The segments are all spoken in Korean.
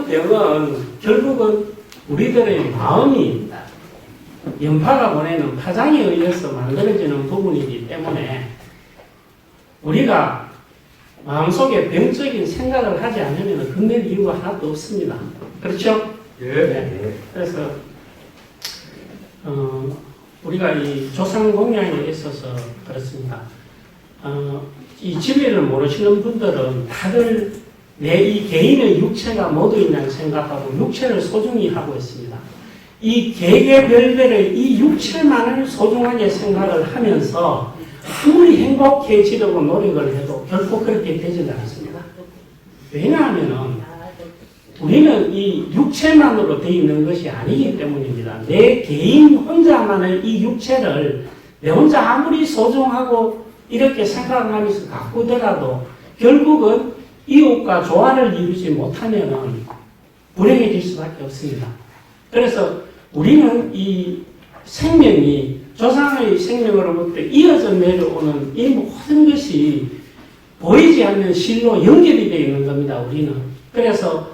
병은 결국은 우리들의 마음이 연파가 보내는 파장에 의해서 만들어지는 부분이기 때문에 우리가 마음속에 병적인 생각을 하지 않으면 끝낼 이유가 하나도 없습니다. 그렇죠? 예. 네. 그래서 우리가 이 조상 공양에 있어서 그렇습니다. 이 진리를 모르시는 분들은 다들 내 이 개인의 육체가 모두 있다는 생각하고 육체를 소중히 하고 있습니다. 이 개개별별의 이 육체만을 소중하게 생각을 하면서 아무리 행복해지려고 노력을 해도 결코 그렇게 되지는 않습니다. 왜냐하면 우리는 이 육체만으로 되어 있는 것이 아니기 때문입니다. 내 개인 혼자만의 이 육체를 내 혼자 아무리 소중하고 이렇게 생각을 하면서 가꾸더라도 결국은 이웃과 조화를 이루지 못하면 불행해질 수밖에 없습니다. 그래서 우리는 이 생명이 조상의 생명으로부터 이어져 내려오는 이 모든 것이 보이지 않는 실로 연결이 되어 있는 겁니다. 우리는. 그래서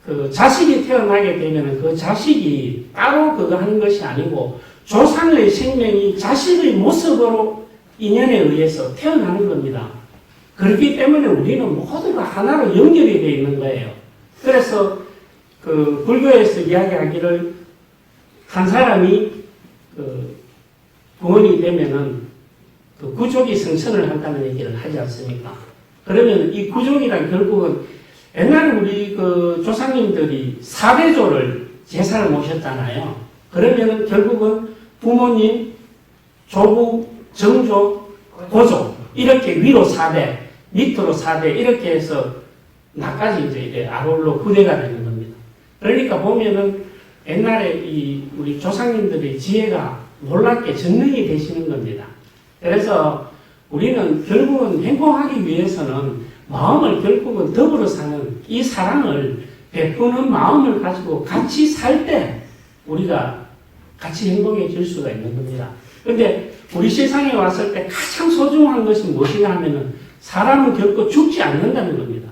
그 자식이 태어나게 되면 그 자식이 따로 그거 하는 것이 아니고 조상의 생명이 자식의 모습으로 인연에 의해서 태어나는 겁니다. 그렇기 때문에 우리는 모두가 하나로 연결이 되어 있는 거예요. 그래서 그 불교에서 이야기하기를 한 사람이 그 부원이 되면은 그 구족이 성천을 한다는 얘기를 하지 않습니까? 그러면 이 구족이란 결국은 옛날에 우리 그 조상님들이 4대조를 제사를 모셨잖아요. 그러면은 결국은 부모님, 조부, 정조, 고조 이렇게 위로 4대, 밑으로 4대 이렇게 해서 나까지 이제 아울러 9대가 되는 겁니다. 그러니까 보면은 옛날에 이 우리 조상님들의 지혜가 놀랍게 전능이 되시는 겁니다. 그래서 우리는 결국은 행복하기 위해서는 마음을 결국은 더불어 사는 이 사랑을 베푸는 마음을 가지고 같이 살 때 우리가 같이 행복해질 수가 있는 겁니다. 근데 우리 세상에 왔을 때 가장 소중한 것이 무엇이냐 하면은 사람은 결코 죽지 않는다는 겁니다.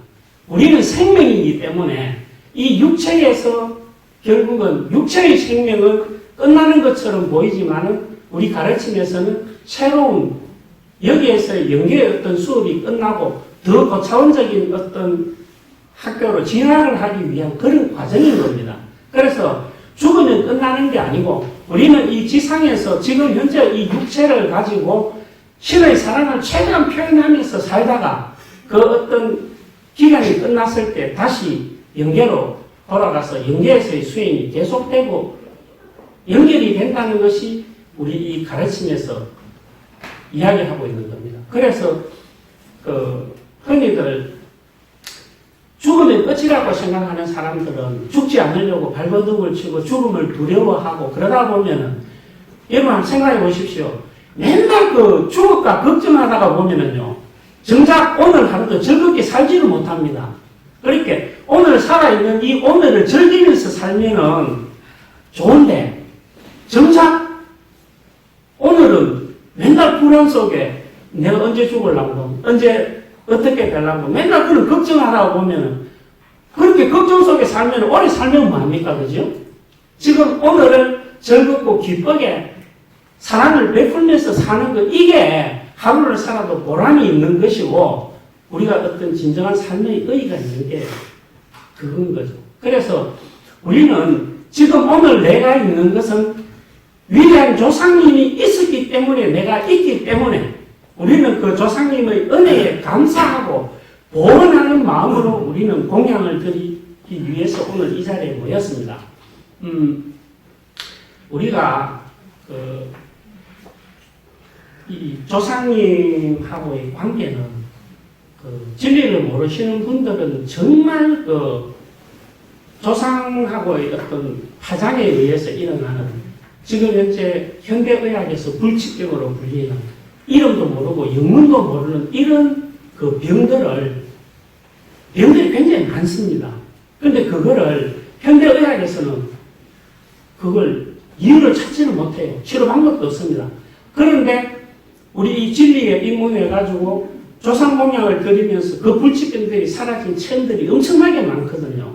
우리는 생명이기 때문에 이 육체에서 결국은 육체의 생명은 끝나는 것처럼 보이지만은 우리 가르침에서는 새로운 여기에서 영계의 어떤 수업이 끝나고 더 고차원적인 어떤 학교로 진학을 하기 위한 그런 과정인 겁니다. 그래서 죽으면 끝나는 게 아니고 우리는 이 지상에서 지금 현재 이 육체를 가지고 신의 사랑을 최대한 표현하면서 살다가 그 어떤 기간이 끝났을 때 다시 영계로 돌아가서 영계에서의 수행이 계속되고 연결이 된다는 것이 우리 이 가르침에서 이야기하고 있는 겁니다. 그래서 흔히들 죽으면 끝이라고 생각하는 사람들은 죽지 않으려고 발버둥을 치고 죽음을 두려워하고 그러다 보면은 여러분 한번 생각해 보십시오. 맨날 죽을까 걱정하다가 보면은요, 정작 오늘 하루도 즐겁게 살지를 못합니다. 그러니까 오늘 살아있는 이 오늘을 즐기면서 살면은 좋은데, 정작 오늘은 맨날 불안 속에 내가 언제 죽을라고, 언제 어떻게 되려고 맨날 그런 걱정하다가 보면은 그렇게 걱정 속에 살면 오래 살면 뭐합니까? 그죠? 지금 오늘을 즐겁고 기쁘게 사랑을 베풀면서 사는 것, 이게 하루를 살아도 보람이 있는 것이고 우리가 어떤 진정한 삶의 의의가 있는 게 그건 거죠. 그래서 우리는 지금 오늘 내가 있는 것은 위대한 조상님이 있었기 때문에 내가 있기 때문에 우리는 그 조상님의 은혜에 감사하고 보원하는 마음으로 우리는 공양을 드리기 위해서 오늘 이 자리에 모였습니다. 우리가 이 조상님하고의 관계는 진리를 모르시는 분들은 정말 조상하고의 어떤 파장에 의해서 일어나는 지금 현재 현대의학에서 불치병으로 불리는 이름도 모르고 영문도 모르는 이런 병들이 굉장히 많습니다. 그런데 그거를 현대의학에서는 그걸 이유를 찾지는 못해요. 치료 방법도 없습니다. 그런데 우리 이 진리에 입문해가지고 조상 공양을 드리면서 그 불치병들이 사라진 체험들이 엄청나게 많거든요.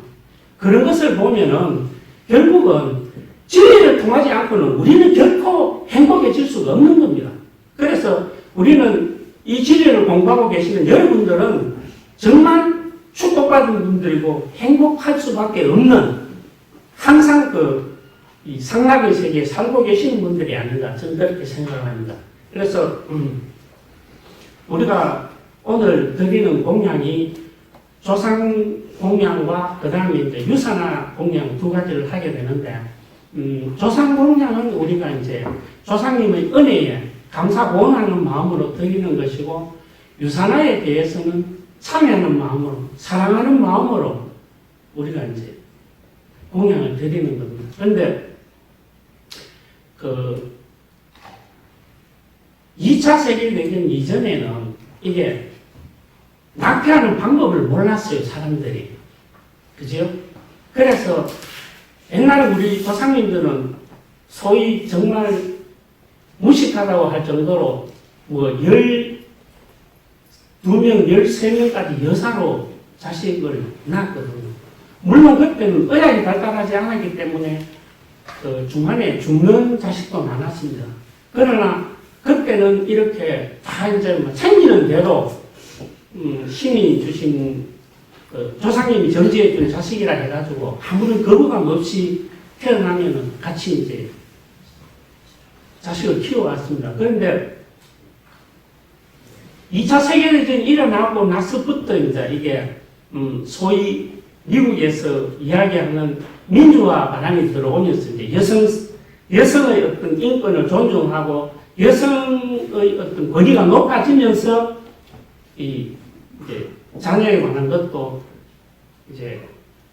그런 것을 보면은 결국은 진리를 통하지 않고는 우리는 결코 행복해질 수가 없는 겁니다. 그래서 우리는 이 진리를 공부하고 계시는 여러분들은 정말 축복받은 분들이고 행복할 수밖에 없는 항상 이 상락의 세계에 살고 계시는 분들이 아닌가 저는 그렇게 생각을 합니다. 그래서 우리가 오늘 드리는 공양이 조상 공양과 그 다음에 이제 유산화 공양 두 가지를 하게 되는데 조상 공양은 우리가 이제 조상님의 은혜에 감사 고언하는 마음으로 드리는 것이고 유산화에 대해서는 참여하는 마음으로 사랑하는 마음으로 우리가 이제 공양을 드리는 겁니다. 그런데 2차 세계대전 이전에는 이게 낭패하는 방법을 몰랐어요, 사람들이. 그죠? 그래서 옛날 우리 조상님들은 소위 정말 무식하다고 할 정도로 뭐 12명, 13명까지 여사로 자식을 낳았거든요. 물론 그때는 의학이 발달하지 않았기 때문에 중간에 죽는 자식도 많았습니다. 그러나 그때는 이렇게 다 이제 뭐 생기는 대로 신이 주신 조상님이 정지해 준 자식이라 해가지고 아무런 거부감 없이 태어나면은 같이 이제 자식을 키워왔습니다. 그런데 2차 세계대전이 일어나고 나서부터 이제 이게 소위 미국에서 이야기하는 민주화 바람이 들어오면서 이제 여성의 어떤 인권을 존중하고 여성의 어떤 권위가 높아지면서 이제 자녀에 관한 것도 이제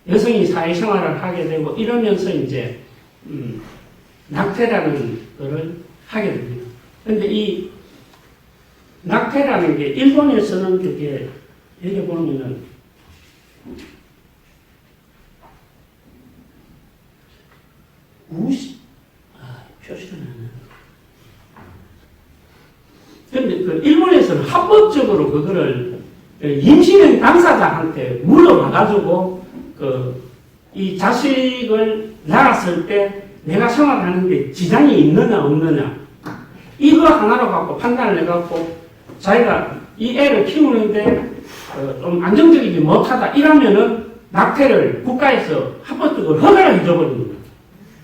여성이 사회생활을 하게 되고 이러면서 이제 낙태라는 것을 하게 됩니다. 그런데 이 낙태라는 게 일본에서는 그게 여기 보면은 표시를 안 해요. 그런데 일본에서는 합법적으로 그거를 임신한 당사자한테 물어봐가지고 이 자식을 낳았을 때 내가 생활하는데 지장이 있느냐 없느냐 이거 하나로 갖고 판단을 해갖고 자기가 이 애를 키우는데 좀 안정적이지 못하다 이러면은 낙태를 국가에서 합법적으로 허가를 해줘버립니다.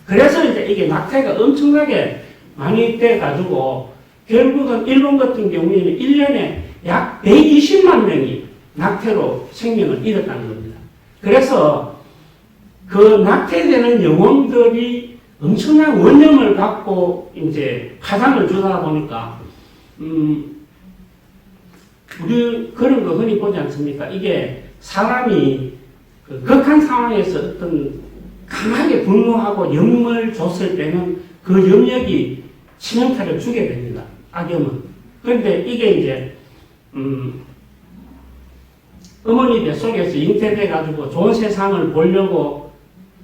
그래서 이제 이게 낙태가 엄청나게 많이 돼가지고 결국은 일본 같은 경우에는 1년에 약 120만 명이 낙태로 생명을 잃었다는 겁니다. 그래서 그 낙태되는 영혼들이 엄청난 원념을 갖고 이제 파장을 주다 보니까 우리 그런 거 흔히 보지 않습니까? 이게 사람이 극한 상황에서 어떤 강하게 분노하고 염을 줬을 때는 그 염력이 치명타를 주게 됩니다. 악염은. 그런데 이게 이제 어머니 뱃속에서 잉태돼가지고 좋은 세상을 보려고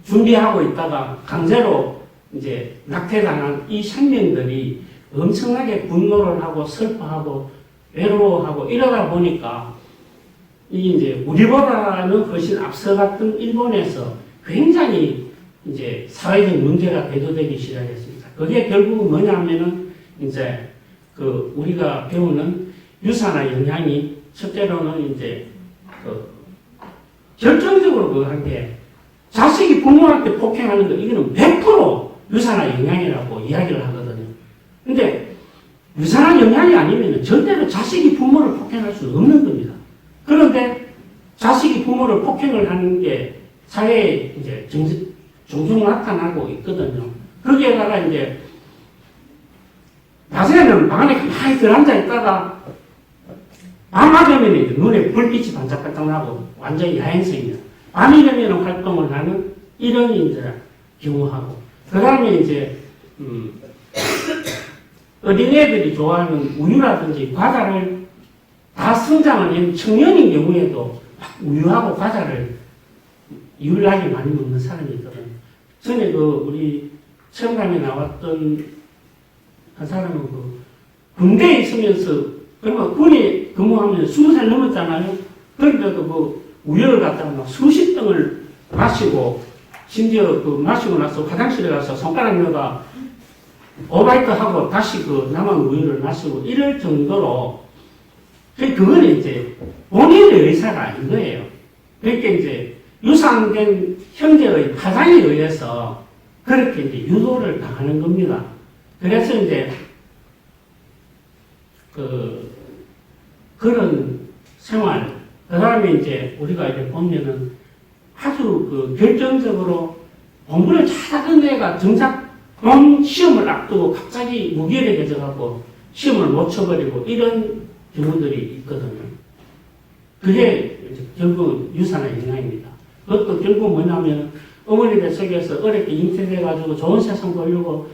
준비하고 있다가 강제로 이제 낙태당한 이 생명들이 엄청나게 분노를 하고 슬퍼하고 외로워하고 이러다 보니까 이게 이제 우리보다는 훨씬 앞서갔던 일본에서 굉장히 이제 사회적 문제가 대두되기 시작했습니다. 그게 결국은 뭐냐면은 이제 우리가 배우는 유산화 영향이 첫째로는 이제 결정적으로 그거 한 게 자식이 부모한테 폭행하는 거 이거는 100% 유산화 영향이라고 이야기를 하거든요. 근데 유산화 영향이 아니면 절대로 자식이 부모를 폭행할 수 없는 겁니다. 그런데 자식이 부모를 폭행을 하는 게 사회에 이제 종종 나타나고 있거든요. 거기에다가 이제 낮에는 방 안에 가만히 들어앉아 있다가 밤이 되면 이제 눈에 불빛이 반짝반짝 나고 완전히 야행성입니다. 밤이 되면 활동을 하는 이런 이제 경우하고 그 다음에 이제 어린애들이 좋아하는 우유라든지 과자를 다 성장을 한 청년인 경우에도 우유하고 과자를 유일하게 많이 먹는 사람이 있거든요. 전에 우리 체험관에 나왔던 한 사람은 군대에 있으면서 그러면 군에 근무하면 20살 넘었잖아요. 그런데도 우유를 갖다가 막 수십 등을 마시고, 심지어 그 마시고 나서 화장실에 가서 손가락 넣어가 오바이트 하고 다시 그 남은 우유를 마시고 이럴 정도로, 그거는 이제 본인의 의사가 아닌 거예요. 그러니까 이제 유산된 형제의 파장에 의해서 그렇게 이제 유도를 당하는 겁니다. 그래서 이제 그런 생활, 그 다음에 이제 우리가 이제 보면은 아주 결정적으로 공부를 잘하던 애가 정작 시험을 앞두고 갑자기 무기력해져갖고 시험을 못 쳐버리고 이런 경우들이 있거든요. 그게 결국 유산의 영향입니다. 그것도 결국 뭐냐면 어머니들 속에서 어렵게 잉태돼가지고 좋은 세상 보려고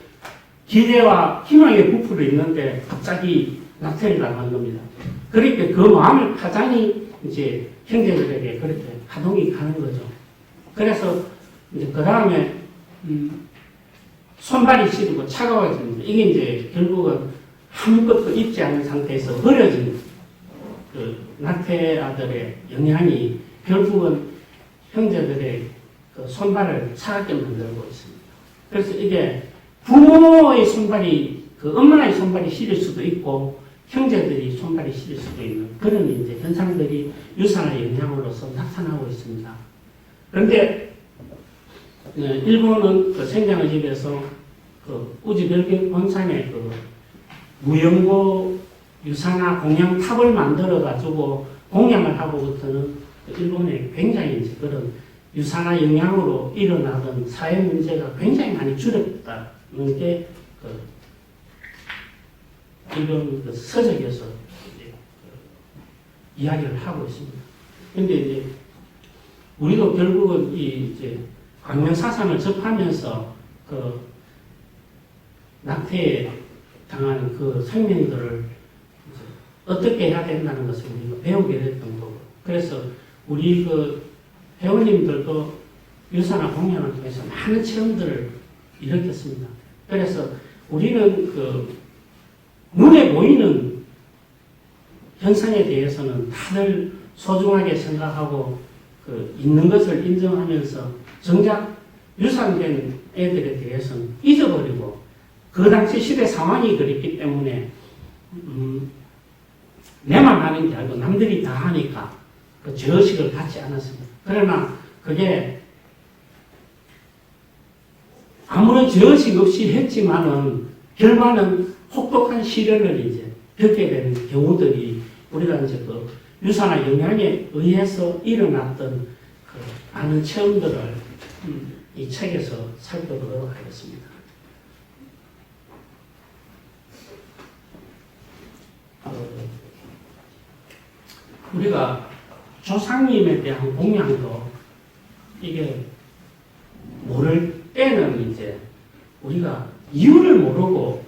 기대와 희망에 부풀어 있는데 갑자기 낙태를 당한 겁니다. 그러니까 그 마음의 파장이 이제 형제들에게 그렇게 가동이 가는 거죠. 그래서 이제 그 다음에 손발이 시리고 차가워집니다. 이게 이제 결국은 아무것도 입지 않은 상태에서 버려진 그 낙태 아들의 영향이 결국은 형제들의 그 손발을 차갑게 만들고 있습니다. 그래서 이게 부모의 손발이, 그 엄마의 손발이 시릴 수도 있고, 형제들이 손발이 시릴 수도 있는 그런 이제 현상들이 유산의 영향으로서 나타나고 있습니다. 그런데, 일본은 그 생장의 집에서 그 우지별경 본산에 그 무연고 유산화 공양 탑을 만들어가지고 공양을 하고부터는 일본에 굉장히 이제 그런 유산화 영향으로 일어나던 사회 문제가 굉장히 많이 줄었다는 게 일본 서적에서 이제 이야기를 하고 있습니다. 근데 이제 우리도 결국은 이제 광명사상을 접하면서 낙태에 당하는 그 생명들을 어떻게 해야 된다는 것을 우리가 배우게 됐던 거고, 그래서 우리 회원님들도 유산화 공양을 통해서 많은 체험들을 일으켰습니다. 그래서 우리는 눈에 보이는 현상에 대해서는 다들 소중하게 생각하고 있는 것을 인정하면서 정작 유산된 애들에 대해서는 잊어버리고 그 당시 시대 상황이 그랬기 때문에 내만 하는 게 아니고 남들이 다 하니까 그 죄의식을 갖지 않았습니다. 그러나 그게 아무런 죄의식 없이 했지만은 결과는 혹독한 시련을 이제 겪게 되는 경우들이 우리가 이제 유산화 영향에 의해서 일어났던 많은 체험들을 이 책에서 살펴보도록 하겠습니다. 우리가 조상님에 대한 공양도 이게 모를 때는 이제 우리가 이유를 모르고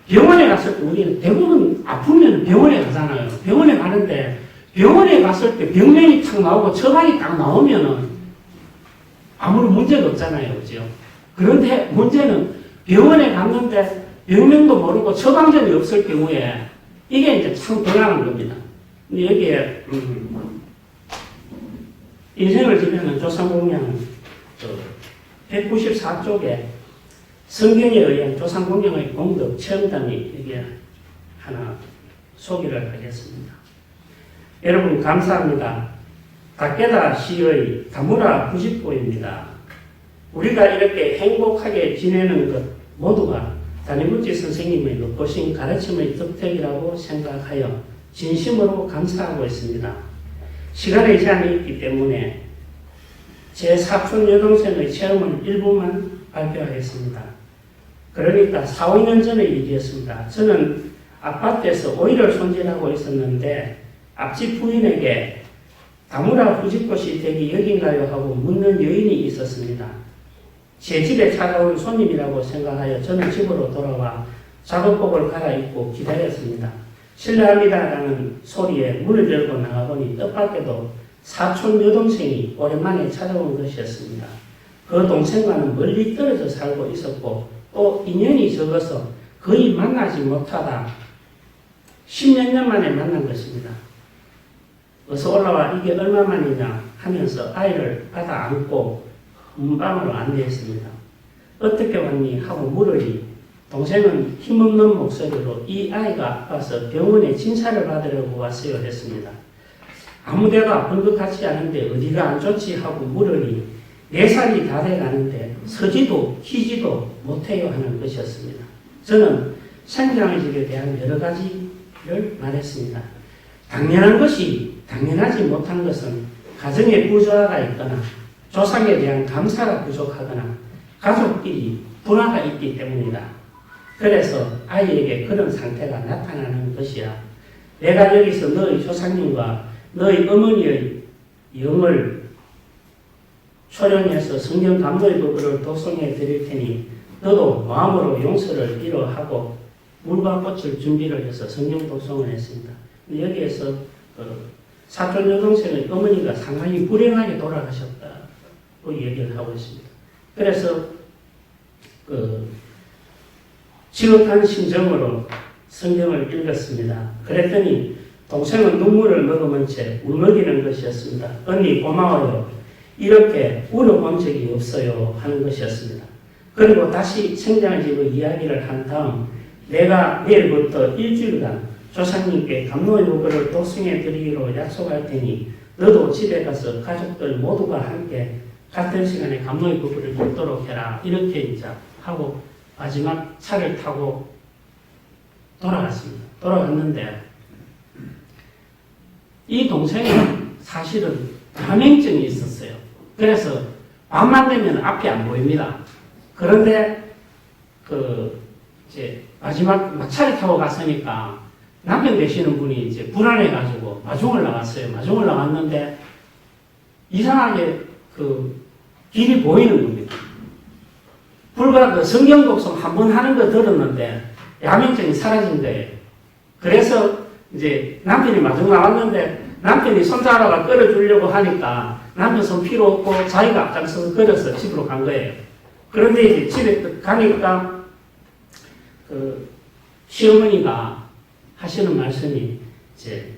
병원에 갔을 때 우리는 대부분 아프면 병원에 가잖아요. 병원에 가는데 병원에 갔을 때 병명이 탁 나오고 처방이 딱 나오면은 아무런 문제가 없잖아요. 그죠? 그런데 문제는 병원에 갔는데 병명도 모르고 처방전이 없을 경우에 이게 이제 참 곤란한 겁니다. 근데 여기에 인생을 지배하는 조상공양은 194쪽에 성경에 의한 조상공양의 공덕 체험담이 여기에 하나 소개를 하겠습니다. 여러분 감사합니다. 다케다 시의 다무라 부집고입니다. 우리가 이렇게 행복하게 지내는 것 모두가 다니무치 선생님의 높으신 가르침의 덕택이라고 생각하여 진심으로 감사하고 있습니다. 시간의 제한이 있기 때문에 제 사촌 여동생의 체험을 일부만 발표하겠습니다. 그러니까 4, 5년 전의 일이었습니다. 저는 아파트에서 오이를 손질하고 있었는데 앞집 부인에게 다무라 후지꽃이 댁이 여긴가요? 하고 묻는 여인이 있었습니다. 제 집에 찾아온 손님이라고 생각하여 저는 집으로 돌아와 작업복을 갈아입고 기다렸습니다. 실례합니다라는 소리에 문을 열고 나가보니 뜻밖에도 사촌 여동생이 오랜만에 찾아온 것이었습니다. 그 동생과는 멀리 떨어져 살고 있었고 또 인연이 적어서 거의 만나지 못하다 10몇 년 만에 만난 것입니다. 어서 올라와 이게 얼마만이냐 하면서 아이를 받아 안고 문방으로 안내했습니다. 어떻게 왔니? 하고 물으니 동생은 힘없는 목소리로 이 아이가 아파서 병원에 진찰을 받으려고 왔어요 했습니다. 아무데도 아픈 것 같지 않은데 어디가 안 좋지? 하고 물으니 4살이 다 돼가는데 서지도 키지도 못해요 하는 것이었습니다. 저는 생장의직에 대한 여러 가지를 말했습니다. 당연한 것이 당연하지 못한 것은 가정에 부조화가 있거나 조상에 대한 감사가 부족하거나 가족끼리 분화가 있기 때문이다. 그래서 아이에게 그런 상태가 나타나는 것이야. 내가 여기서 너희 조상님과 너희 어머니의 영을 초련해서 성경 감독의 법을 독송해 드릴 테니 너도 마음으로 용서를 빌어하고 물과 꽃을 준비를 해서 성경 독송을 했습니다. 여기에서 사촌 여동생의 어머니가 상당히 불행하게 돌아가셨다고 얘기를 하고 있습니다. 그래서 지극한 심정으로 성경을 읽었습니다. 그랬더니 동생은 눈물을 머금은 채 울먹이는 것이었습니다. 언니 고마워요. 이렇게 울어본 적이 없어요 하는 것이었습니다. 그리고 다시 생장집의 이야기를 한 다음 내가 내일부터 일주일간 조상님께 감로의 요구를 독송해 드리기로 약속할 테니 너도 집에 가서 가족들 모두가 함께 같은 시간에 감로의 부부를 읽도록 해라. 이렇게 이제 하고 마지막 차를 타고 돌아갔습니다. 돌아갔는데 이 동생은 사실은 가맹증이 있었어요. 그래서 밤만 되면 앞이 안 보입니다. 그런데 이제 마지막 막차를 타고 갔으니까 남편 되시는 분이 이제 불안해가지고 마중을 나갔어요. 마중을 나갔는데 이상하게 길이 보이는 겁니다. 불과 성경 독송 한 번 하는 거 들었는데 야맹증이 사라진 거예요. 그래서 이제 남편이 마중 나왔는데 남편이 손자라가 끌어주려고 하니까 남편 손 필요 없고 자기가 앞장서서 걸어서 집으로 간 거예요. 그런데 이제 집에 가니까 시어머니가 하시는 말씀이 이제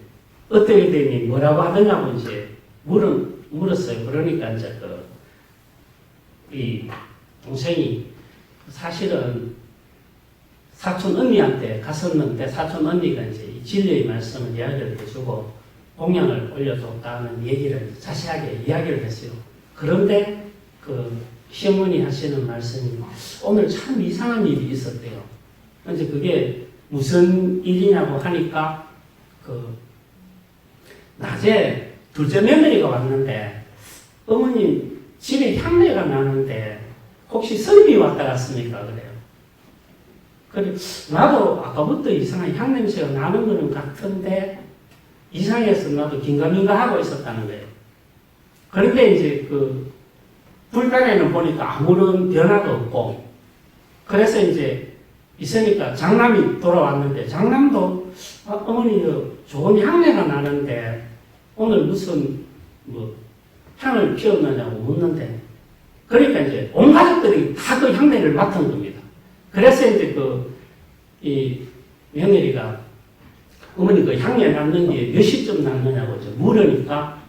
어떻게 되니 뭐라고 하더냐고 이제 물었어요. 그러니까 이제 이 동생이 사실은 사촌 언니한테 갔었는데 사촌 언니가 이제 이 진리의 말씀을 이야기를 해주고 공양을 올려줬다는 얘기를 자세하게 이야기를 했어요. 그런데 시어머니 하시는 말씀이 오늘 참 이상한 일이 있었대요. 이제 그게 무슨 일이냐고 하니까 낮에 둘째 며느리가 왔는데 어머님 집에 향내가 나는데 혹시 선비 왔다 갔습니까? 그래요. 그래 나도 아까부터 이상한 향냄새가 나는 거는 같은데 이상해서 나도 긴가민가 하고 있었다는 거예요. 그런데 이제 불간에는 보니까 아무런 변화도 없고 그래서 이제 있으니까 장남이 돌아왔는데 장남도 어머니 좋은 향내가 나는데 오늘 무슨 향을 피웠느냐고 묻는데 그러니까 이제 온 가족들이 다 그 향내를 맡은 겁니다. 그래서 이제 이 며느리가 어머니 향내 났는 게 몇 시쯤 났느냐고 물으니까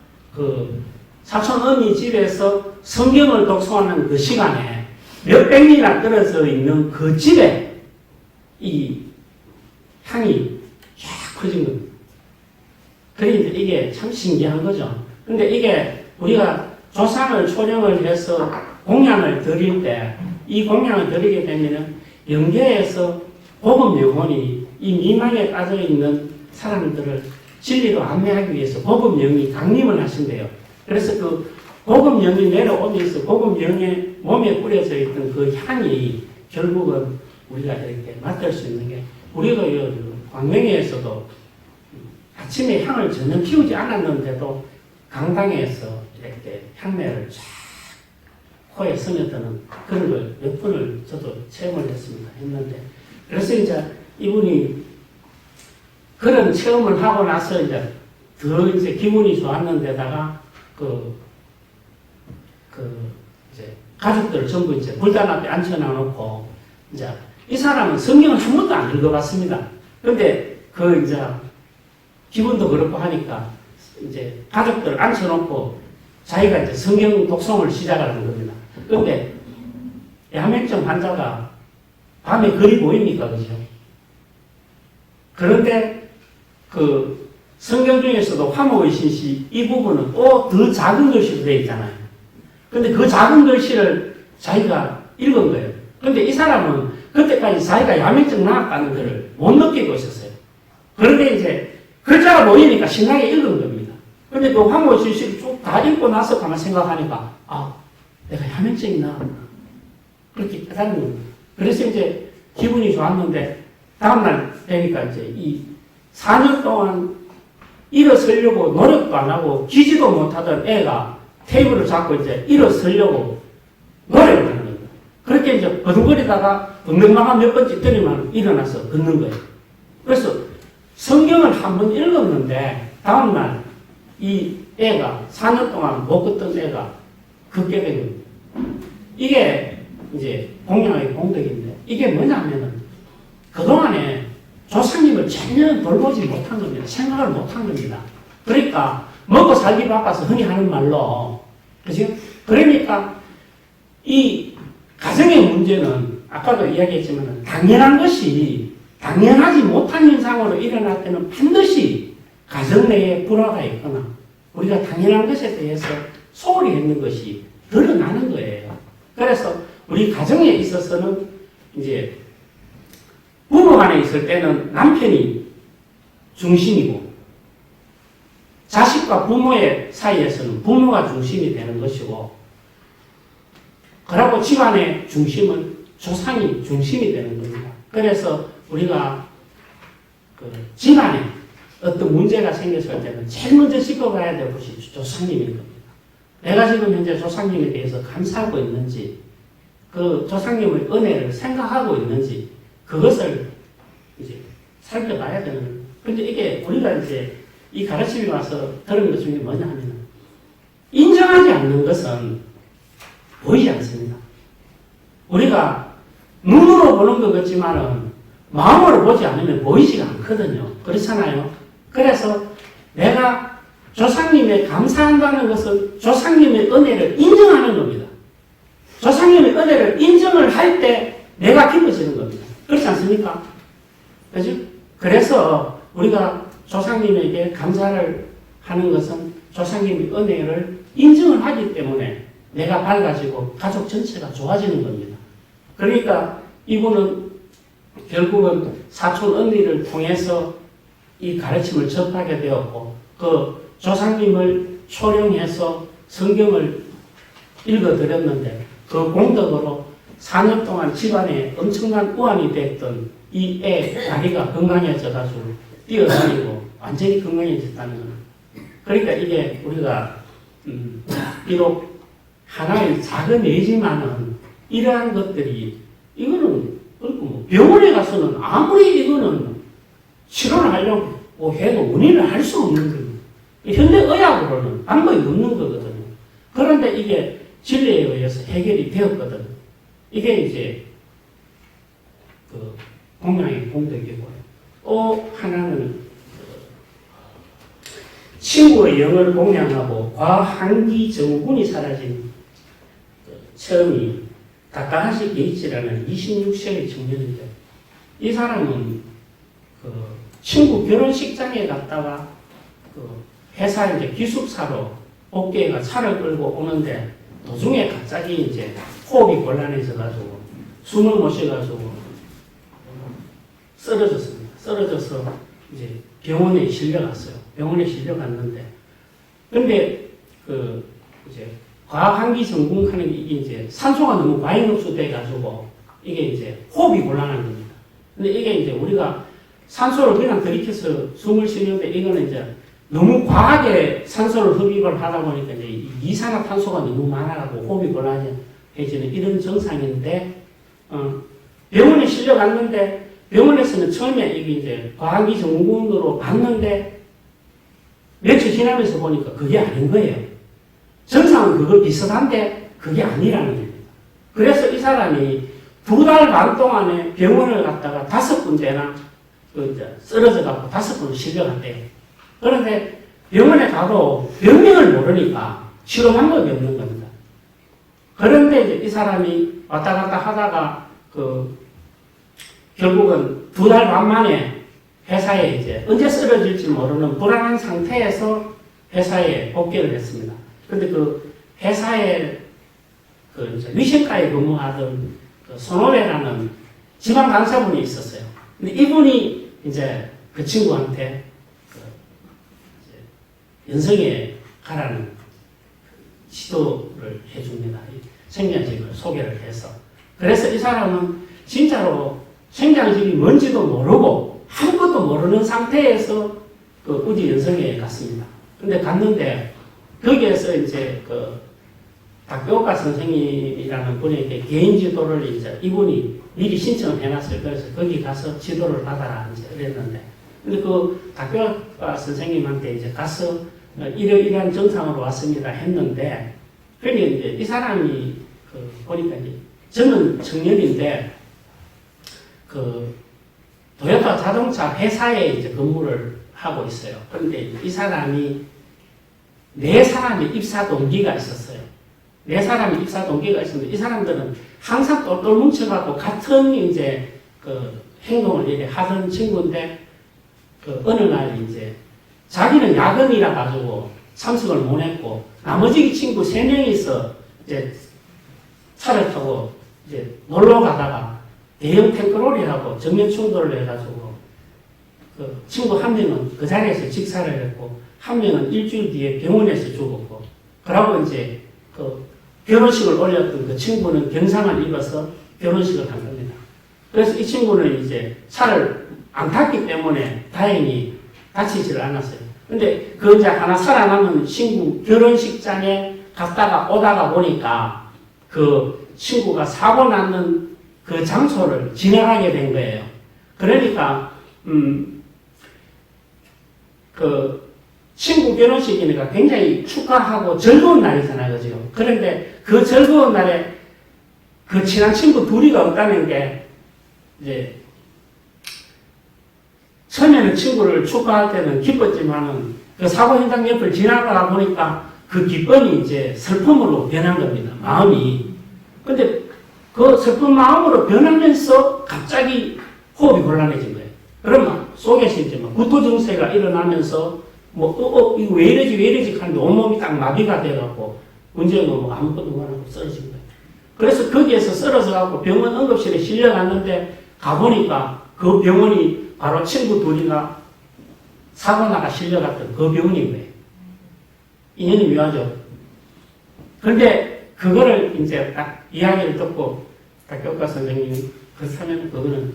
사촌 언니 집에서 성경을 독송하는 그 시간에 몇백 리나 떨어져 있는 그 집에 이 향이 쫙 퍼진 겁니다. 그러니까 이게 참 신기한 거죠. 근데 이게 우리가 조상을 초령을 해서 공양을 드릴 때 이 공양을 드리게 되면은 영계에서 복음 영혼이 이 미망에 빠져 있는 사람들을 진리로 안내하기 위해서 복음 영이 강림을 하신대요. 그래서 복음 영이 내려오면서 복음 영의 몸에 뿌려져 있던 그 향이 결국은 우리가 이렇게 맡을 수 있는 게 우리가 광명에서도 아침에 향을 전혀 피우지 않았는데도 강당에서 이렇게 향내를 쫙 코에 스며드는 그런 걸 몇 번을 저도 체험을 했는데 그래서 이제 이분이 그런 체험을 하고 나서 이제 더 이제 기분이 좋았는데다가 이제 가족들 전부 이제 불단 앞에 앉혀놔놓고 이제 이 사람은 성경을 한 번도 안 읽어봤습니다. 근데 이제 기분도 그렇고 하니까 이제 가족들 앉혀놓고 자기가 이제 성경 독송을 시작하는 겁니다. 근데 야맹증 환자가 밤에 글이 보입니까? 그죠? 그런데 그 성경 중에서도 화목의신시 이 부분은 또 더 작은 글씨로 되어 있잖아요. 근데 그 작은 글씨를 자기가 읽은 거예요. 근데 이 사람은 그때까지 자기가 야맹증 나았다는 것을 못 느끼고 있었어요. 그런데 이제 글자가 보이니까 신나게 읽은 겁니다. 근데 그 화목의신시를 쭉 다 읽고 나서 가만 생각하니까 아, 내가 야맹증이 나았나. 그렇게 깨달은 겁니다. 그래서 이제 기분이 좋았는데 다음날 되니까 이제 이 4년 동안 일어서려고 노력도 안 하고 기지도 못하던 애가 테이블을 잡고 이제 일어서려고 노력을 하는 거예요. 그렇게 이제 버둥거리다가 엉덩방아 몇 번 찌더니만 일어나서 걷는 거예요. 그래서 성경을 한 번 읽었는데 다음날 이 애가 4년 동안 못 걷던 애가 걷게 된 겁니다. 이게 이제 공양의 공덕인데 이게 뭐냐면은 그동안에 조상님을 전혀 돌보지 못한 겁니다. 생각을 못한 겁니다. 그러니까 먹고 살기 바빠서 흔히 하는 말로 그죠? 그러니까 이 가정의 문제는 아까도 이야기했지만 당연한 것이 당연하지 못한 현상으로 일어날 때는 반드시 가정 내에 불화가 있거나 우리가 당연한 것에 대해서 소홀히 했는 것이 드러나는 거예요. 그래서 우리 가정에 있어서는 이제 부부간에 있을 때는 남편이 중심이고 자식과 부모의 사이에서는 부모가 중심이 되는 것이고 그리고 집안의 중심은 조상이 중심이 되는 겁니다. 그래서 우리가 그 집안에 어떤 문제가 생겼을 때는 제일 먼저 짚어봐야 될 것이 조상님인 겁니다. 내가 지금 현재 조상님에 대해서 감사하고 있는지 그 조상님의 은혜를 생각하고 있는지 그것을 이제 살펴봐야 되는 거예요. 근데 이게 우리가 이제 이 가르침에 와서 들은 것 중에 뭐냐 하면 인정하지 않는 것은 보이지 않습니다. 우리가 눈으로 보는 것 같지만은 마음으로 보지 않으면 보이지가 않거든요. 그렇잖아요. 그래서 내가 조상님에 감사한다는 것은 조상님의 은혜를 인정하는 겁니다. 조상님의 은혜를 인정을 할 때 내가 기뻐지는 겁니다. 그렇지 않습니까? 그죠? 그래서 우리가 조상님에게 감사를 하는 것은 조상님의 은혜를 인정을 하기 때문에 내가 밝아지고 가족 전체가 좋아지는 겁니다. 그러니까 이분은 결국은 사촌 언니를 통해서 이 가르침을 접하게 되었고 그 조상님을 초령해서 성경을 읽어드렸는데 그 공덕으로 4년 동안 집안에 엄청난 우환이 됐던 이 애 다리가 건강해져가지고 뛰어다니고 완전히 건강해졌다는 거예요. 그러니까 이게 우리가 비록 하나의 작은 예지만은 이러한 것들이 이거는 뭐 병원에 가서는 아무리 이거는 치료를 하려고 해도 원인을 할 수 없는 거예요. 현대 의학으로는 방법이 없는 거거든요. 그런데 이게 진리에 의해서 해결이 되었거든요. 이게 이제 그 공양의 공덕이고요. 또 하나는 친구의 영을 공양하고 과한기 정군이 사라진 처음이 다카하시 게이츠라는 26세의 청년인데 이 사람은 그 친구 결혼식장에 갔다가 그 회사 이제 기숙사로 어깨가 차를 끌고 오는데 도중에 갑자기 이제 호흡이 곤란해져가지고 숨을 못 쉬어가지고 쓰러졌습니다. 쓰러져서 이제 병원에 실려갔어요. 병원에 실려갔는데 근데 그 이제 과한기 정궁하는 게 이게 이제 산소가 너무 과잉 흡수돼가지고 이게 이제 호흡이 곤란한 겁니다. 근데 이게 이제 우리가 산소를 그냥 들이켜서 숨을 쉬는데 이거는 이제 너무 과하게 산소를 흡입을 하다 보니까 이제 이산화탄소가 너무 많아가지고 호흡이 곤란해지는 이런 증상인데 병원에 실려갔는데 병원에서는 처음에 이게 이제 과한기 정궁으로 봤는데 며칠 지나면서 보니까 그게 아닌 거예요. 증상은 그거 비슷한데 그게 아니라는 겁니다. 그래서 이 사람이 2달 반 동안에 병원을 갔다가 5군데나 쓰러져갖고 5번 실려갔대요. 그런데 병원에 가도 병명을 모르니까 치료 방법이 없는 겁니다. 그런데 근데 이제 이 사람이 왔다 갔다 하다가 결국은 2달 반 만에 회사에 이제 언제 쓰러질지 모르는 불안한 상태에서 회사에 복귀를 했습니다. 근데 그 회사에 이제 위생과에 근무하던 손오래라는 지방 강사분이 있었어요. 근데 이분이 이제 그 친구한테 연성에 가라는 지도를 해줍니다. 생장직을 소개를 해서. 그래서 이 사람은 진짜로 생장직이 뭔지도 모르고 아무것도 모르는 상태에서 우디 연성에 갔습니다. 근데 갔는데 거기에서 이제 닭교과 선생님이라는 분에게 개인 지도를 이제 이분이 미리 신청을 해놨어요. 그래서 거기 가서 지도를 받아라 이제 그랬는데, 근데 그 닭교과 선생님한테 이제 가서 이러이러한 증상으로 왔습니다 했는데, 그게 이제 이 사람이 보니까 이제 저는 청년인데 도요타 자동차 회사에 이제 근무를 하고 있어요. 그런데 이 사람이 4사람의 입사 동기가 있었어요. 4사람의 입사 동기가 있었는데 이 사람들은 항상 똘똘 뭉쳐갖고 같은 이제 행동을 이렇게 하던 친구인데 어느 날 이제 자기는 야근이라 가지고 참석을 못 했고 나머지 친구 3명이서 이제 차를 타고 이제 놀러 가다가 대형 탱크롤이라고 정면 충돌을 해가지고 친구 1명은 그 자리에서 직사를 했고 1명은 일주일 뒤에 병원에서 죽었고, 그러고 이제 결혼식을 올렸던 그 친구는 경상을 입어서 결혼식을 한 겁니다. 그래서 이 친구는 이제 차를 안 탔기 때문에 다행히 다치지를 않았어요. 근데 그 이제 하나 살아남은 친구 결혼식장에 갔다가 오다가 보니까 그 친구가 사고 났는 그 장소를 지나가게 된 거예요. 그러니까 친구 결혼식이니까 굉장히 축하하고 즐거운 날이잖아요. 그죠? 그런데 그 즐거운 날에 그 친한 친구 둘이가 없다는 게 이제 처음에는 친구를 축하할 때는 기뻤지만은 그 사고 현장 옆을 지나가다 보니까 그 기쁨이 이제 슬픔으로 변한 겁니다. 마음이. 근데 그 슬픈 마음으로 변하면서 갑자기 호흡이 곤란해진 거예요. 그러면 속에서 이제 막 구토 증세가 일어나면서 이거 왜 이러지 하는데 온몸이 딱 마비가 돼갖고 문제는 아무것도 못하고 쓰러진 거예요. 그래서 거기에서 쓰러져갖고 병원 응급실에 실려갔는데 가보니까 그 병원이 바로 친구 둘이가 사고나가 실려갔던 그 병원인 거예요. 인연이 묘하죠. 그런데 그거를 이제 딱 이야기를 듣고 닭교과 선생님이 그렇다면 그거는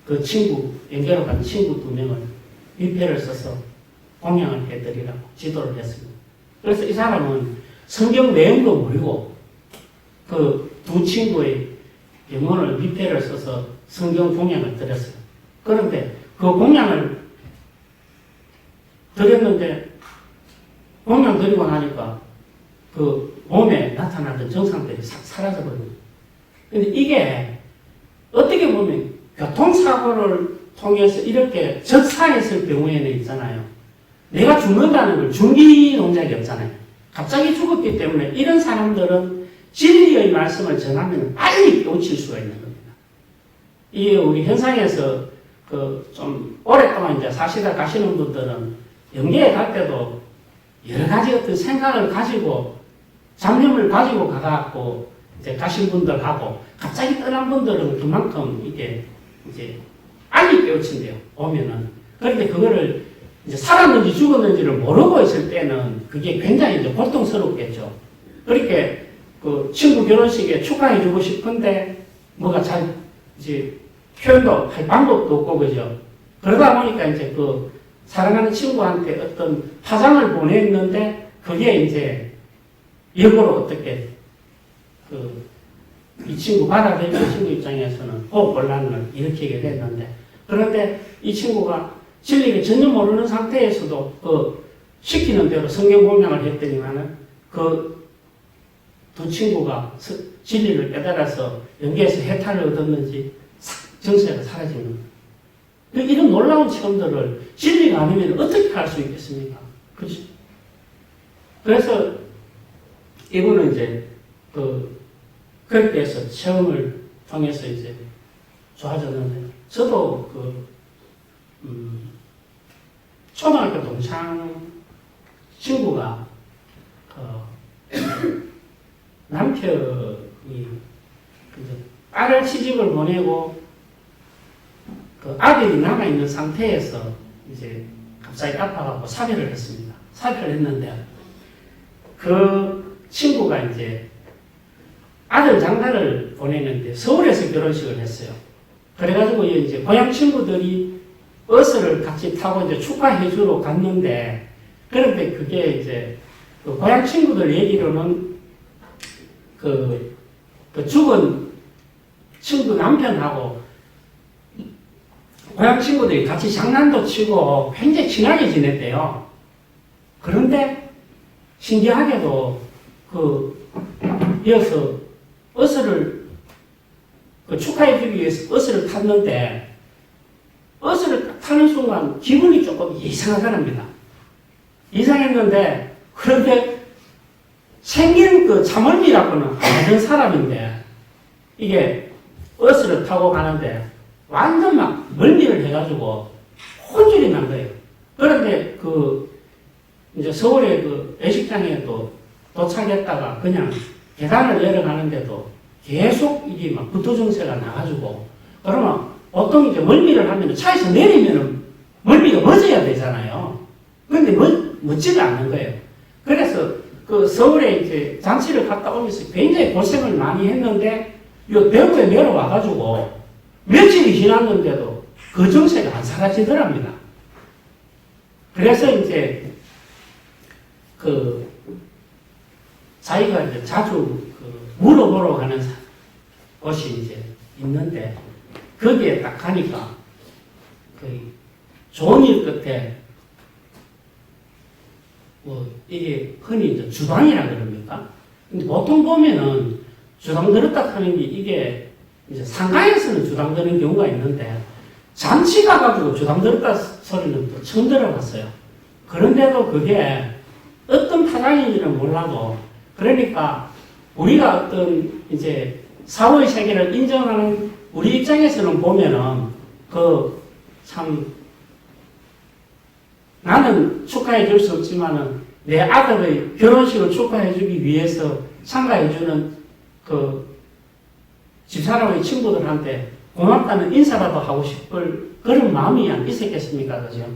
그 친구, 연결을 간 친구 2명을 위패를 써서 공양을 해드리라고 지도를 했습니다. 그래서 이 사람은 성경 내용도 모르고 그 2 친구의 영혼을 위패를 써서 성경 공양을 드렸어요. 그런데 그 공양을 드렸는데 공양 드리고 나니까 그 몸에 나타나던 증상들이 싹 사라져버립니다. 근데 이게 어떻게 보면 교통사고를 통해서 이렇게 적사했을 경우에는 있잖아요. 내가 죽는다는 걸 준비 동작이 없잖아요. 갑자기 죽었기 때문에 이런 사람들은 진리의 말씀을 전하면 빨리 깨우칠 수가 있는 겁니다. 이게 우리 현상에서 좀 오랫동안 이제 사시다 가시는 분들은 영계에 갈 때도 여러 가지 어떤 생각을 가지고 잡념을 가지고 가갖고 이제 가신 분들하고 갑자기 떠난 분들은 그만큼 이게 이제 빨리 깨우친대요. 오면은. 그런데 그거를 이제 살았는지 죽었는지를 모르고 있을 때는 그게 굉장히 이제 고통스럽겠죠. 그렇게 그 친구 결혼식에 축하해주고 싶은데 뭐가 잘 이제 표현도 할 방법도 없고 그죠. 그러다 보니까 이제 그 사랑하는 친구한테 어떤 파장을 보냈는데 그게 이제 역으로 어떻게 이 친구 받아들이는 친구 입장에서는 호흡곤란을 일으키게 됐는데, 그런데 이 친구가 진리를 전혀 모르는 상태에서도 시키는 대로 성경 공양을 했더니만은 그 2 친구가 진리를 깨달아서 연계에서 해탈을 얻었는지 정세가 사라진 겁니다. 이런 놀라운 체험들을 진리가 아니면 어떻게 할 수 있겠습니까? 그렇죠? 그래서 이분은 이제 그렇게 해서 체험을 통해서 이제 좋아졌는데, 저도 초등학교 동창 친구가 남편이 딸을 시집을 보내고 그 아들이 남아있는 상태에서 이제 갑자기 아파갖고 사별을 했습니다. 사별을 했는데 그 친구가 이제 아들 장가를 보내는데 서울에서 결혼식을 했어요. 그래가지고 이제 고향 친구들이 버스를 같이 타고 이제 축하해주러 갔는데, 그런데 그게 이제 그 고향 친구들 얘기로는 그 죽은 친구 남편하고 고향 친구들이 같이 장난도 치고 굉장히 친하게 지냈대요. 그런데 신기하게도 이어서 버스를 축하해주기 위해서 버스를 탔는데, 버스를 타는 순간 기분이 조금 이상하더랍니다. 이상했는데, 그런데 생긴 그 차멀미라고는 안 하는 사람인데, 이게 버스를 타고 가는데 완전 막 멀미를 해가지고 혼쭐이 난 거예요. 그런데 이제 서울의 예식장에 또 도착했다가 그냥 계단을 내려가는데도 계속 이게 막 구토 증세가 나가지고, 그러면 보통 이제 멀미를 하면 차에서 내리면은 멀미가 멎어야 되잖아요. 그런데 멎지가 않는 거예요. 그래서 서울에 이제 잔치를 갔다 오면서 굉장히 고생을 많이 했는데, 이 대구에 내려와가지고 며칠이 지났는데도 그 증세가 안 사라지더랍니다. 그래서 이제 자기가 이제 자주 물어보러 가는 곳이 이제 있는데, 거기에 딱 가니까 좋은 일 끝에 이게 흔히 이제 주당이라 그럽니까? 근데 보통 보면은 주당 들었다 하는 게 이게 이제 상가에서는 주당 드는 경우가 있는데, 잔치 가가지고 주당 들었다 소리는 또 처음 들어봤어요. 그런데도 그게 어떤 파장인지는 몰라도, 그러니까 우리가 어떤 이제 사후의 세계를 인정하는 우리 입장에서는 보면은 참 나는 축하해 줄 수 없지만은 내 아들의 결혼식을 축하해 주기 위해서 참가해 주는 집사람의 친구들한테 고맙다는 인사라도 하고 싶을 그런 마음이 안 있었겠습니까? 그죠?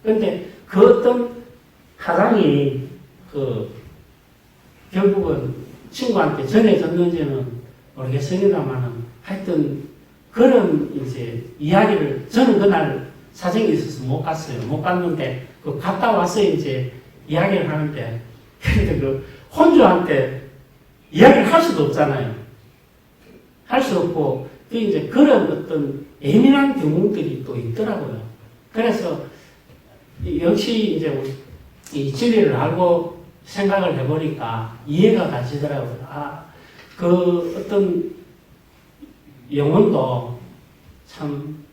근데 어떤 가장이 결국은 친구한테 전해졌는지는 모르겠습니다만은, 하여튼 그런 이제 이야기를, 저는 그날 사정이 있어서 못 갔어요. 못 갔는데 갔다 와서 이제 이야기를 하는데, 근데 혼주한테 이야기를 할 수도 없잖아요. 할 수 없고, 이제 그런 어떤 예민한 경우들이 또 있더라고요. 그래서 역시 이제 이 진리를 알고 생각을 해보니까 이해가 가시더라고요. 어떤 영혼도 참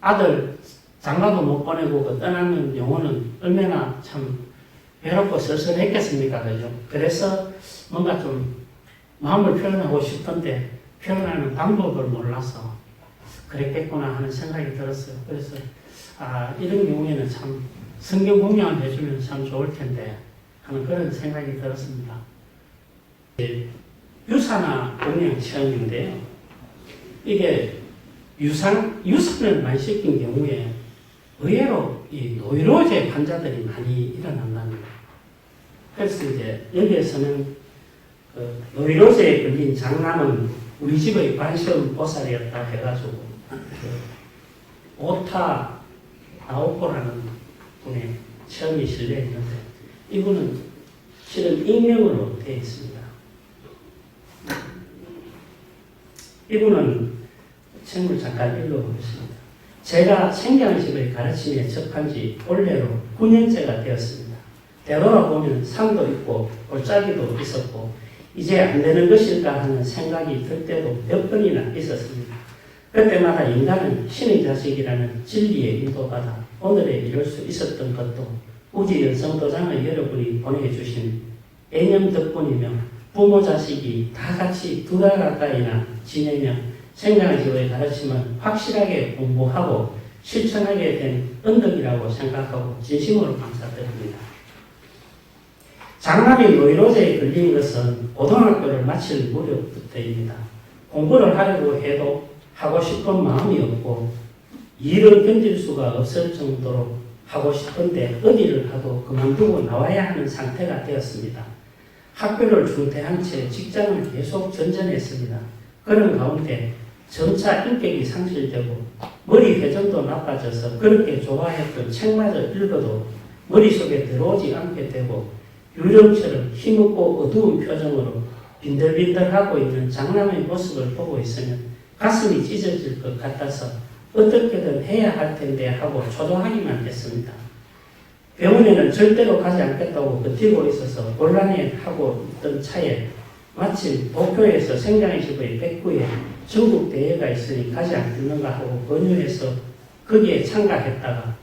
아들 장가도 못 보내고 떠나는 영혼은 얼마나 참 외롭고 쓸쓸했겠습니까? 그죠? 그래서 뭔가 좀 마음을 표현하고 싶은데 표현하는 방법을 몰라서 그랬겠구나 하는 생각이 들었어요. 그래서 이런 경우에는 참 성경 공양을 해주면 참 좋을 텐데 하는 그런 생각이 들었습니다. 유산화 공양 체험인데요. 이게 유산을 많이 시킨 경우에 의외로 이 노이로제 환자들이 많이 일어난답니다. 그래서 이제 여기에서는 노이로제에 걸린 장남은 우리 집의 관시음 보살이었다 해가지고 오타 나오코라는 분의 체험이 실려 있는데, 이분은 실은 익명으로 되어 있습니다. 이분은 책을 잠깐 읽어보겠습니다. 제가 생경식의 가르침에 접한 지 올해로 9년째가 되었습니다. 되돌아보면 상도 있고 골짜기도 있었고 이제 안 되는 것일까 하는 생각이 들 때도 몇 번이나 있었습니다. 그때마다 인간은 신의 자식이라는 진리에 인도받아 오늘에 이룰 수 있었던 것도 우지 연성도장의 여러분이 보내주신 애념 덕분이며 부모 자식이 다 같이 2달 가까이나 지내며 생명지의 가르침은 확실하게 공부하고 실천하게 된 언덕이라고 생각하고 진심으로 감사드립니다. 장남이 노이로제에 걸린 것은 고등학교를 마칠 무렵부터입니다. 공부를 하려고 해도 하고 싶은 마음이 없고 일을 견딜 수가 없을 정도로 하고 싶은데 어디를 가도 그만두고 나와야 하는 상태가 되었습니다. 학교를 중퇴한 채 직장을 계속 전전했습니다. 그런 가운데 점차 인격이 상실되고 머리 회전도 나빠져서 그렇게 좋아했던 책마저 읽어도 머릿속에 들어오지 않게 되고 유령처럼 힘없고 어두운 표정으로 빈들빈들하고 있는 장남의 모습을 보고 있으면 가슴이 찢어질 것 같아서 어떻게든 해야 할 텐데 하고 초조하기만 했습니다. 병원에는 절대로 가지 않겠다고 버티고 있어서 곤란해하고 있던 차에 마침 도쿄에서 생장의식의 백구에 전국 대회가 있으니 가지 않겠는가 하고 권유해서 거기에 참가했다가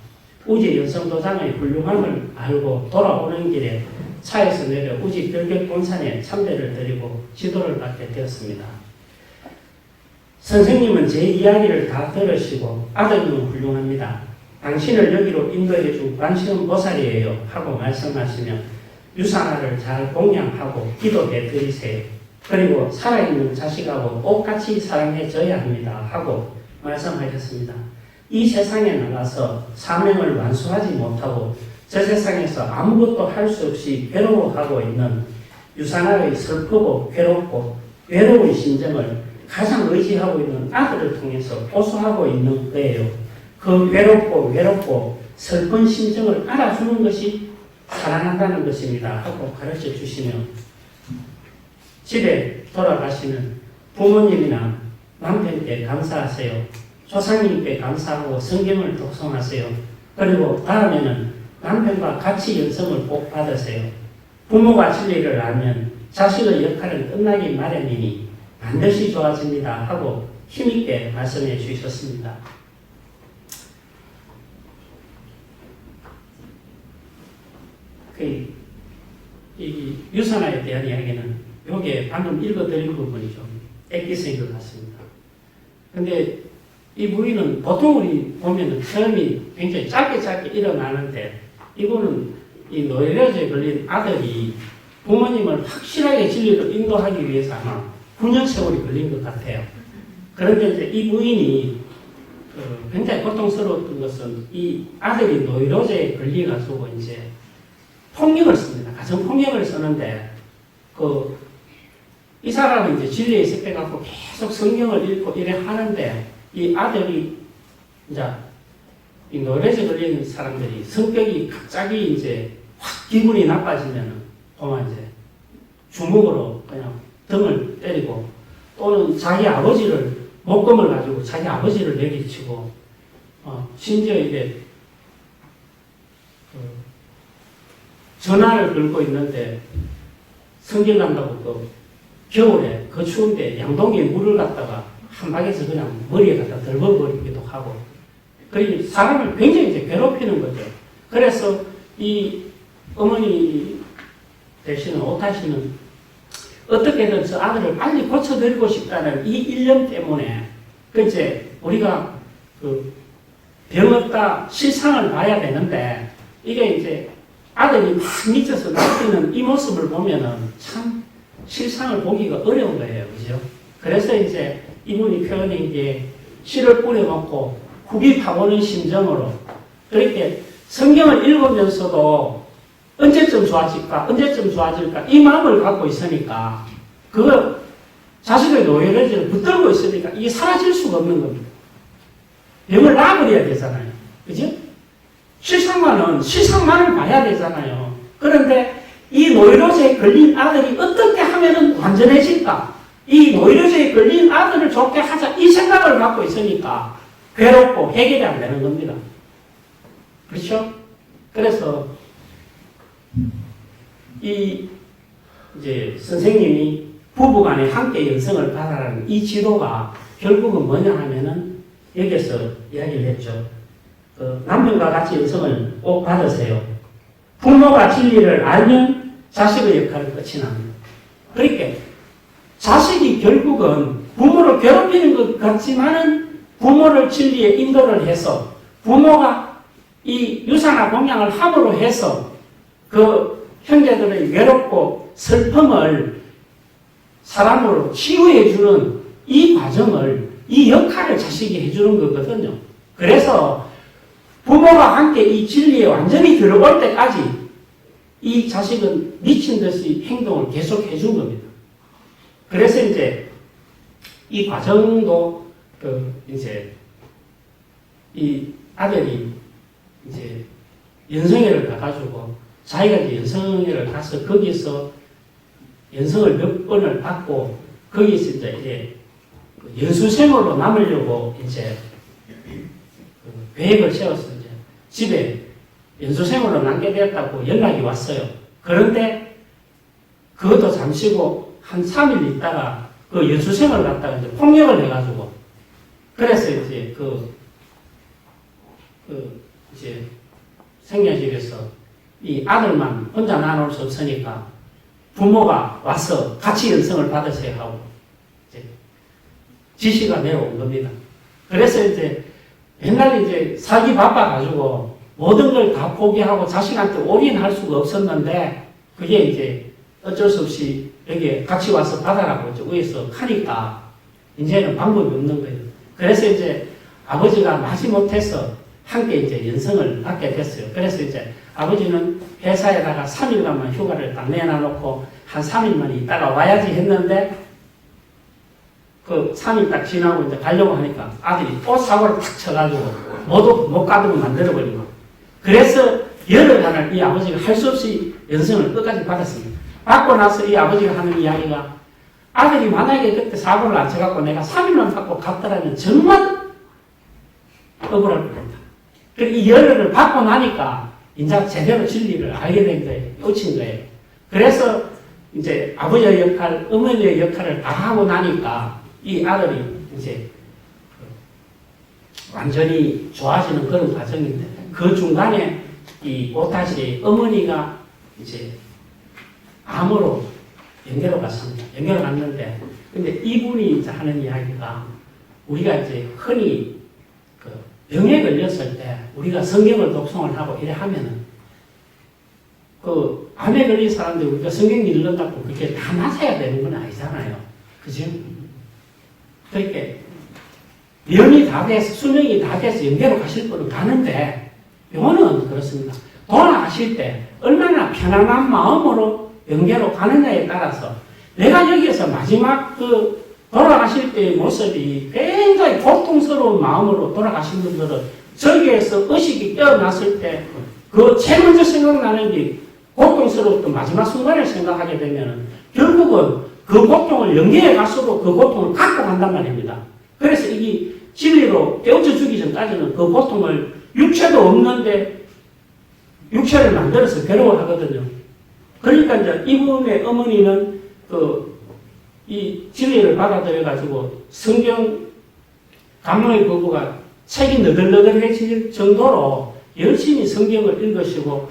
우지 연성도장의 훌륭함을 알고 돌아오는 길에 차에서 내려 우지 별객본산에 참배를 드리고 지도를 받게 되었습니다. 선생님은 제 이야기를 다 들으시고 아드님은 훌륭합니다. 당신을 여기로 인도해준 관시음 보살이에요 하고 말씀하시며 유산화를 잘供養하고 기도해 드리세요. 그리고 살아있는 자식하고 똑같이 사랑해줘야 합니다 하고 말씀하셨습니다. 이 세상에 나가서 사명을 완수하지 못하고 저 세상에서 아무것도 할 수 없이 괴로워하고 있는 유산화의 슬프고 괴롭고 외로운 심정을 가장 의지하고 있는 아들을 통해서 호소하고 있는 거예요. 그 외롭고 슬픈 심정을 알아주는 것이 사랑한다는 것입니다 하고 가르쳐 주시며 집에 돌아가시는 부모님이나 남편께 감사하세요. 조상님께 감사하고 성경을 독송하세요. 그리고 다음에는 남편과 같이 연성을 꼭 받으세요. 부모가 진리를 알면 자식의 역할은 끝나기 마련이니 반드시 좋아집니다 하고 힘있게 말씀해 주셨습니다. 이 유산화에 대한 이야기는 요게 방금 읽어드린 부분이 좀 엑기스인 것 같습니다. 근데 이 무리는 보통 우리 보면은 처음이 굉장히 짧게 일어나는데 이거는 이 노이로제에 걸린 아들이 부모님을 확실하게 진리로 인도하기 위해서 아마 9년 세월이 걸린 것 같아요. 그런데 이제 이 부인이 굉장히 고통스러웠던 것은 이 아들이 노이로제에 걸려가지고 이제 폭력을 씁니다. 가정 폭력을 쓰는데 이 사람은 이제 진리에 습해갖고 계속 성경을 읽고 이래 하는데 이 아들이 이제 이 노이로제 걸리는 사람들이 성격이 갑자기 이제 확 기분이 나빠지면은 보면 이제 주먹으로 그냥 등을 때리고 또는 자기 아버지를 목검을 가지고 자기 아버지를 내리치고 심지어 이게 전화를 걸고 있는데 성경 간다고 또 겨울에 그 추운데 양동이에 물을 갖다가 한 방에서 그냥 머리에 갖다 덜어버리기도 하고 그 사람을 굉장히 이제 괴롭히는 거죠. 그래서 이 어머니 되시는 오타시는 어떻게든 저 아들을 빨리 고쳐드리고 싶다는 이 일념 때문에 이제 우리가 병 없다 실상을 봐야 되는데 이게 이제 아들이 막 미쳐서 泣기는 이 모습을 보면은 참 실상을 보기가 어려운 거예요. 그죠? 그래서 이제 이분이 표현한 게 씨를 뿌려먹고 굽이 파고는 심정으로 그렇게 성경을 읽으면서도 언제쯤 좋아질까 이 마음을 갖고 있으니까 그거 자식의 노예를 붙들고 있으니까 이게 사라질 수가 없는 겁니다. 병을 놔버려야 되잖아요. 그죠? 실상만을 봐야 되잖아요. 그런데 이 노이로제에 걸린 아들이 어떻게 하면 완전해질까? 이 노이로제에 걸린 아들을 좋게 하자 이 생각을 갖고 있으니까 괴롭고 해결이 안 되는 겁니다. 그렇죠? 그래서 이제 선생님이 부부간에 함께 연성을 받아라는 이 지도가 결국은 뭐냐 하면은 여기서 이야기를 했죠. 남편과 같이 연성을 꼭 받으세요. 부모가 진리를 알면 자식의 역할은 끝이 납니다. 그러니까 자식이 결국은 부모를 괴롭히는 것 같지만은 부모를 진리에 인도를 해서 부모가 이 유산화 공양을 함으로 해서 그 형제들의 외롭고 슬픔을 사람으로 치유해주는 이 과정을, 이 역할을 자식이 해주는 거거든요. 그래서 부모가 함께 이 진리에 완전히 들어올 때까지 이 자식은 미친 듯이 행동을 계속 해준 겁니다. 그래서 이제 이 과정도 이제 이 아들이 이제 연성회를 가가지고 자기가 이제 연성회를 가서 거기서 연성을 몇 번을 받고 거기서 이제 연수생으로 남으려고 이제 계획을 세워서 이제 집에 연수생으로 남게 되었다고 연락이 왔어요. 그런데 그것도 잠시고 한 3일 있다가 그 연수생을 갖다가 이제 폭력을 해가지고 그래서 이제 이제 생년집에서 이 아들만 혼자 나눠올 수 없으니까 부모가 와서 같이 연성을 받으세요 하고 이제 지시가 내려온 겁니다. 그래서 이제 옛날에 이제 살기 바빠가지고 모든 걸 다 포기하고 자식한테 올인할 수가 없었는데 그게 이제 어쩔 수 없이 여기 같이 와서 받아라고 이제 위에서 하니까 이제는 방법이 없는 거예요. 그래서 이제 아버지가 마지못해서 함께 이제 연성을 받게 됐어요. 그래서 이제 아버지는 회사에다가 3일간만 휴가를 딱 내놔놓고 한 3일만 있다가 와야지 했는데 그 3일 딱 지나고 이제 가려고 하니까 아들이 또 사고를 탁 쳐가지고 못 가도록 만들어버리고 그래서 열흘간을 이 아버지가 할 수 없이 연성을 끝까지 받았습니다. 받고 나서 이 아버지가 하는 이야기가 아들이 만약에 그때 사고를 안 쳐갖고 내가 3일만 받고 갔더라면 정말 억울할 뻔했다. 이 열흘을 받고 나니까 이제 제대로 진리를 알게 된 거예요. 꽂힌 거예요. 그래서 이제 아버지의 역할, 어머니의 역할을 다 하고 나니까 이 아들이 이제 완전히 좋아지는 그런 과정인데 그 중간에 이 오타시 어머니가 이제 암으로 연계로 갔습니다. 연계로 갔는데 근데 이분이 이제 하는 이야기가 우리가 이제 흔히 병에 걸렸을 때 우리가 성경을 독송을 하고 이래 하면은 그 암에 걸린 사람들이 우리가 성경 읽는다고 그게 다 맞아야 되는 건 아니잖아요. 그죠? 그러니까 병이 다 돼서 수명이 다 돼서 연계로 가실 분은 가는데 병원은 그렇습니다. 돌아가실 때 얼마나 편안한 마음으로 연계로 가느냐에 따라서 내가 여기에서 마지막 돌아가실 때의 모습이 굉장히 고통스러운 마음으로 돌아가신 분들은 저기에서 의식이 깨어났을 때 그 제일 먼저 생각나는 게 고통스러웠던 마지막 순간을 생각하게 되면 결국은 그 고통을 연계해 갈수록 그 고통을 갖고 간단 말입니다. 그래서 이게 진리로 깨우쳐 주기 전까지는 그 고통을 육체도 없는데 육체를 만들어서 괴로워하거든요. 그러니까 이제 이분의 어머니는 이 진리를 받아들여가지고 성경 감동의 거부가 책이 너덜너덜해질 정도로 열심히 성경을 읽으시고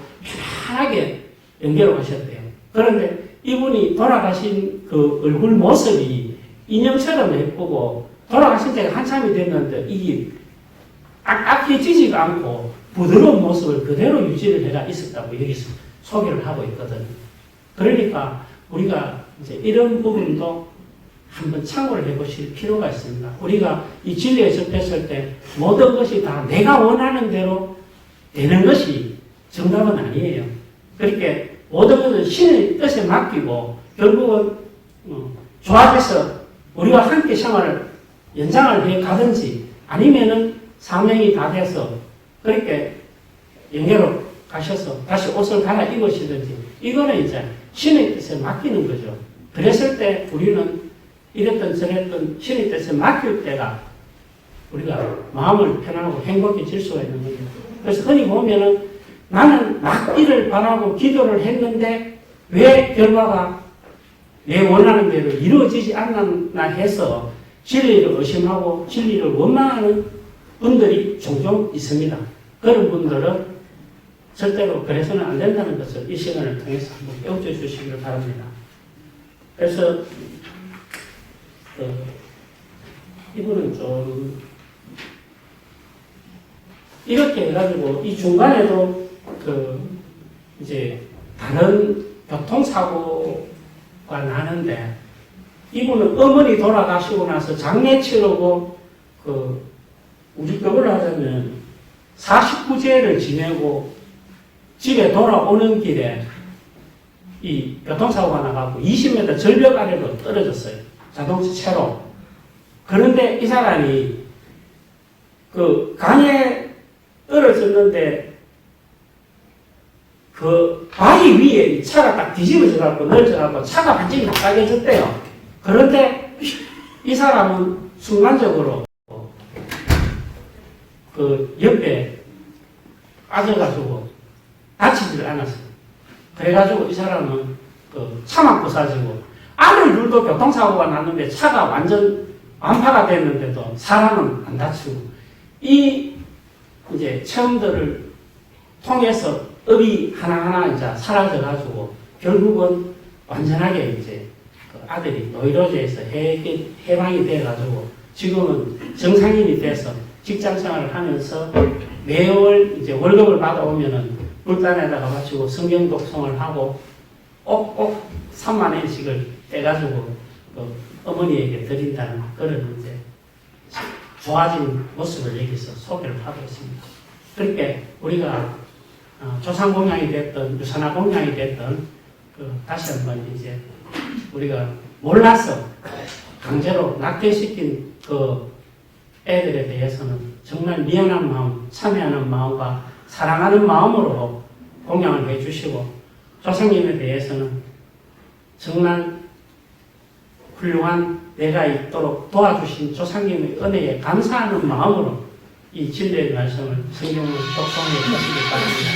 편하게 연계로 가셨대요. 그런데 이분이 돌아가신 그 얼굴 모습이 인형처럼 예쁘고 돌아가신 지가 한참이 됐는데 이게 악해지지가 않고 부드러운 모습을 그대로 유지를 해가 있었다고 여기서 소개를 하고 있거든요. 그러니까 우리가 이제 이런 부분도 한번 참고를 해보실 필요가 있습니다. 우리가 이 진리에 접했을 때 모든 것이 다 내가 원하는 대로 되는 것이 정답은 아니에요. 그렇게 모든 것을 신의 뜻에 맡기고 결국은 좋아져서 우리가 함께 생활을 연장을 해 가든지 아니면은 사명이 다 돼서 그렇게 연계로 가셔서 다시 옷을 갈아 입으시든지 이거는 이제 신의 뜻에 맡기는 거죠. 그랬을 때 우리는 이랬던 저랬던 신의 뜻에 맡길 때가 우리가 마음을 편안하고 행복해질 수가 있는 거죠. 그래서 흔히 보면은 나는 맡기를 바라고 기도를 했는데 왜 결과가 내 원하는 대로 이루어지지 않나 해서 진리를 의심하고 진리를 원망하는 분들이 종종 있습니다. 그런 분들은 절대로 그래서는 안 된다는 것을 이 시간을 통해서 한번 깨우쳐 주시길 바랍니다. 그래서 이분은 좀 이렇게 해가지고 이 중간에도 이제 다른 교통사고가 나는데 이분은 어머니 돌아가시고 나서 장례 치르고 우리 급을 하자면 49제를 지내고 집에 돌아오는 길에 이 교통사고가 나가고 20m 절벽 아래로 떨어졌어요. 자동차 채로. 그런데 이 사람이 강에 떨어졌는데 바위 위에 이 차가 딱 뒤집어져 갖고 넓어져 갖고 차가 완전히 나가게졌대요. 그런데 이 사람은 순간적으로 옆에 빠져가지고 다치지를 않았어요. 그래가지고 이 사람은 차만 부사지고 아들 둘도 교통사고가 났는데 차가 완전 완파가 됐는데도 사람은 안 다치고 이 이제 체험들을 통해서 업이 하나하나 이제 사라져가지고 결국은 완전하게 이제 아들이 노이로제에서 해방이 돼가지고 지금은 정상인이 돼서 직장 생활을 하면서 매월 이제 월급을 받아오면은 물단에다가 바치고 성경 독송을 하고 꼭 3만 원씩을 떼가지고 어머니에게 드린다는 그런 이제 좋아진 모습을 여기서 소개를 하고 있습니다. 그러니까 우리가 조상 공양이 됐든 유산화 공양이 됐든 다시 한번 이제 우리가 몰라서 강제로 낙태시킨 애들에 대해서는 정말 미안한 마음, 참여하는 마음과 사랑하는 마음으로 공양을 해주시고 조상님에 대해서는 정말 훌륭한 내가 있도록 도와주신 조상님의 은혜에 감사하는 마음으로 이 진리의 말씀을 성경을 독송해 주시기 바랍니다.